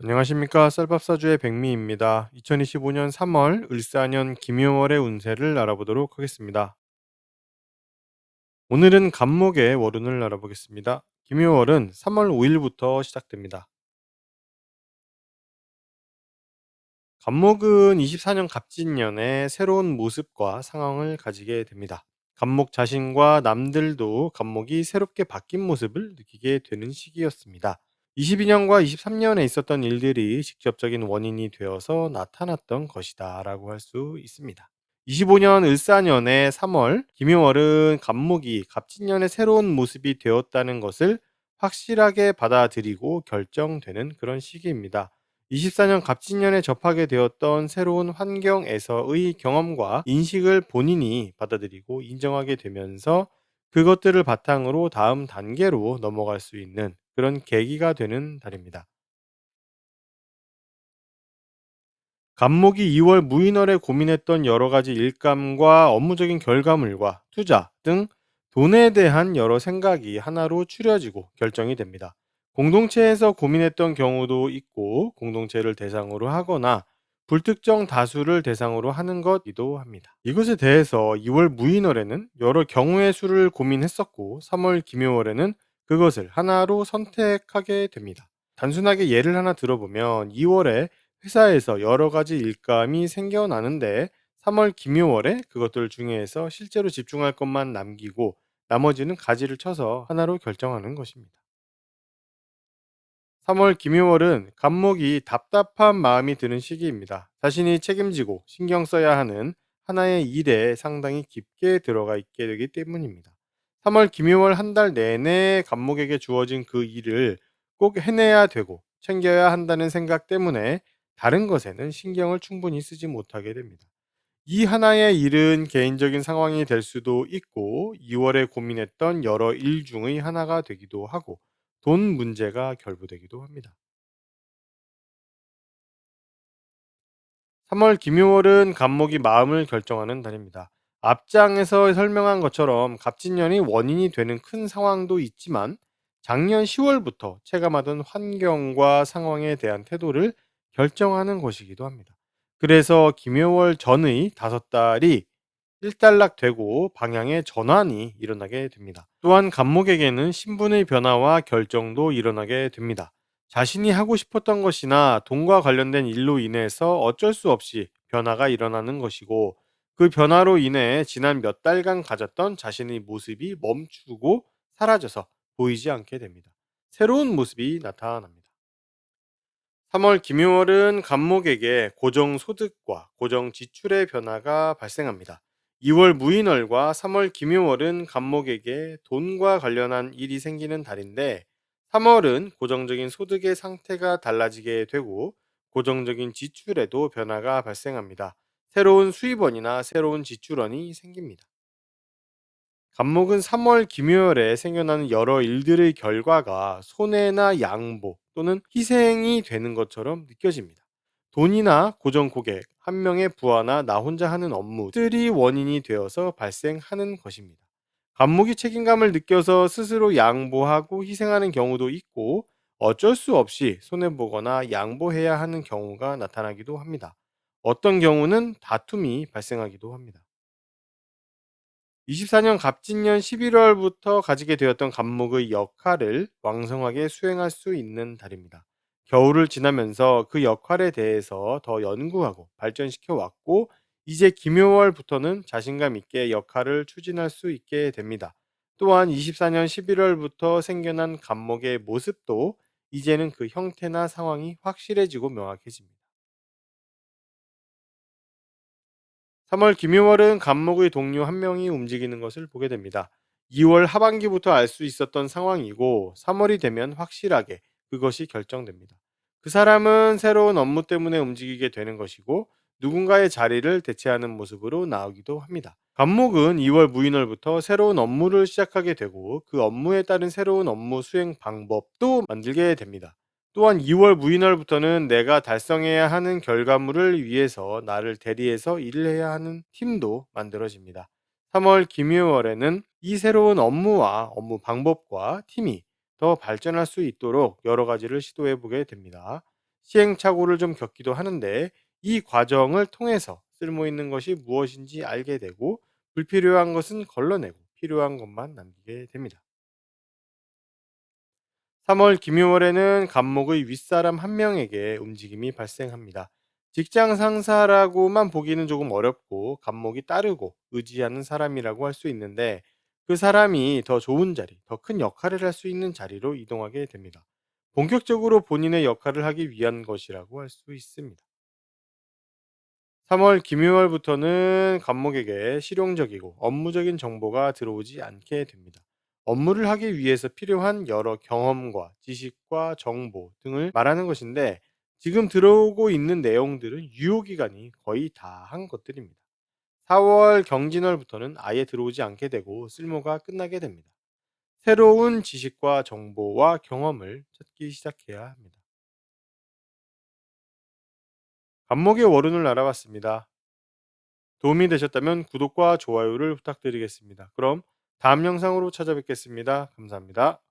안녕하십니까. 쌀밥사주의 백미입니다. 2025년 3월 을사년 김효월의 운세를 알아보도록 하겠습니다. 오늘은 간목의 월운을 알아보겠습니다. 김효월은 3월 5일부터 시작됩니다. 간목은 24년 갑진년에 새로운 모습과 상황을 가지게 됩니다. 간목 자신과 남들도 간목이 새롭게 바뀐 모습을 느끼게 되는 시기였습니다. 22년과 23년에 있었던 일들이 직접적인 원인이 되어서 나타났던 것이다 라고 할 수 있습니다. 25년 을사년의 3월 김효월은 갑목이 갑진년의 새로운 모습이 되었다는 것을 확실하게 받아들이고 결정되는 그런 시기입니다. 24년 갑진년에 접하게 되었던 새로운 환경에서의 경험과 인식을 본인이 받아들이고 인정하게 되면서 그것들을 바탕으로 다음 단계로 넘어갈 수 있는 그런 계기가 되는 달입니다. 간목이 2월 무인월에 고민했던 여러 가지 일감과 업무적인 결과물과 투자 등 돈에 대한 여러 생각이 하나로 추려지고 결정이 됩니다. 공동체에서 고민했던 경우도 있고 공동체를 대상으로 하거나 불특정 다수를 대상으로 하는 것이기도 합니다. 이것에 대해서 2월 무인월에는 여러 경우의 수를 고민했었고 3월 김효월에는 그것을 하나로 선택하게 됩니다. 단순하게 예를 하나 들어보면 2월에 회사에서 여러 가지 일감이 생겨나는데 3월 김효월에 그것들 중에서 실제로 집중할 것만 남기고 나머지는 가지를 쳐서 하나로 결정하는 것입니다. 3월 김효월은 간목이 답답한 마음이 드는 시기입니다. 자신이 책임지고 신경 써야 하는 하나의 일에 상당히 깊게 들어가 있게 되기 때문입니다. 3월 김효월 한 달 내내 간목에게 주어진 그 일을 꼭 해내야 되고 챙겨야 한다는 생각 때문에 다른 것에는 신경을 충분히 쓰지 못하게 됩니다. 이 하나의 일은 개인적인 상황이 될 수도 있고 2월에 고민했던 여러 일 중의 하나가 되기도 하고 돈 문제가 결부되기도 합니다. 3월 김효월은 갑목이 마음을 결정하는 달입니다. 앞장에서 설명한 것처럼 갑진년이 원인이 되는 큰 상황도 있지만 작년 10월부터 체감하던 환경과 상황에 대한 태도를 결정하는 것이기도 합니다. 그래서 김효월 전의 5달이 일단락되고 방향의 전환이 일어나게 됩니다. 또한 갑목에게는 신분의 변화와 결정도 일어나게 됩니다. 자신이 하고 싶었던 것이나 돈과 관련된 일로 인해서 어쩔 수 없이 변화가 일어나는 것이고 그 변화로 인해 지난 몇 달간 가졌던 자신의 모습이 멈추고 사라져서 보이지 않게 됩니다. 새로운 모습이 나타납니다. 3월 김효월은 간목에게 고정 소득과 고정 지출의 변화가 발생합니다. 2월 무인월과 3월 김효월은 간목에게 돈과 관련한 일이 생기는 달인데 3월은 고정적인 소득의 상태가 달라지게 되고 고정적인 지출에도 변화가 발생합니다. 새로운 수입원이나 새로운 지출원이 생깁니다. 간목은 3월 김효열에 생겨나는 여러 일들의 결과가 손해나 양보 또는 희생이 되는 것처럼 느껴집니다. 돈이나 고정 고객, 한 명의 부하나 나 혼자 하는 업무들이 원인이 되어서 발생하는 것입니다. 간목이 책임감을 느껴서 스스로 양보하고 희생하는 경우도 있고 어쩔 수 없이 손해보거나 양보해야 하는 경우가 나타나기도 합니다. 어떤 경우는 다툼이 발생하기도 합니다. 24년 갑진년 11월부터 가지게 되었던 갑목의 역할을 왕성하게 수행할 수 있는 달입니다. 겨울을 지나면서 그 역할에 대해서 더 연구하고 발전시켜 왔고 이제 김효월부터는 자신감 있게 역할을 추진할 수 있게 됩니다. 또한 24년 11월부터 생겨난 갑목의 모습도 이제는 그 형태나 상황이 확실해지고 명확해집니다. 3월 김효월은 간목의 동료 한 명이 움직이는 것을 보게 됩니다. 2월 하반기부터 알 수 있었던 상황이고 3월이 되면 확실하게 그것이 결정됩니다. 그 사람은 새로운 업무 때문에 움직이게 되는 것이고 누군가의 자리를 대체하는 모습으로 나오기도 합니다. 간목은 2월 무인월부터 새로운 업무를 시작하게 되고 그 업무에 따른 새로운 업무 수행 방법도 만들게 됩니다. 또한 2월 무인월부터는 내가 달성해야 하는 결과물을 위해서 나를 대리해서 일을 해야 하는 팀도 만들어집니다. 3월 김효월에는 이 새로운 업무와 업무 방법과 팀이 더 발전할 수 있도록 여러 가지를 시도해 보게 됩니다. 시행착오를 좀 겪기도 하는데 이 과정을 통해서 쓸모 있는 것이 무엇인지 알게 되고 불필요한 것은 걸러내고 필요한 것만 남기게 됩니다. 3월 김유월에는 간목의 윗사람 한 명에게 움직임이 발생합니다. 직장 상사라고만 보기는 조금 어렵고 간목이 따르고 의지하는 사람이라고 할 수 있는데 그 사람이 더 좋은 자리, 더 큰 역할을 할 수 있는 자리로 이동하게 됩니다. 본격적으로 본인의 역할을 하기 위한 것이라고 할 수 있습니다. 3월 김유월부터는 간목에게 실용적이고 업무적인 정보가 들어오지 않게 됩니다. 업무를 하기 위해서 필요한 여러 경험과 지식과 정보 등을 말하는 것인데 지금 들어오고 있는 내용들은 유효기간이 거의 다 한 것들입니다. 4월 경진월부터는 아예 들어오지 않게 되고 쓸모가 끝나게 됩니다. 새로운 지식과 정보와 경험을 찾기 시작해야 합니다. 간목의 월운을 알아봤습니다. 도움이 되셨다면 구독과 좋아요를 부탁드리겠습니다. 그럼 다음 영상으로 찾아뵙겠습니다. 감사합니다.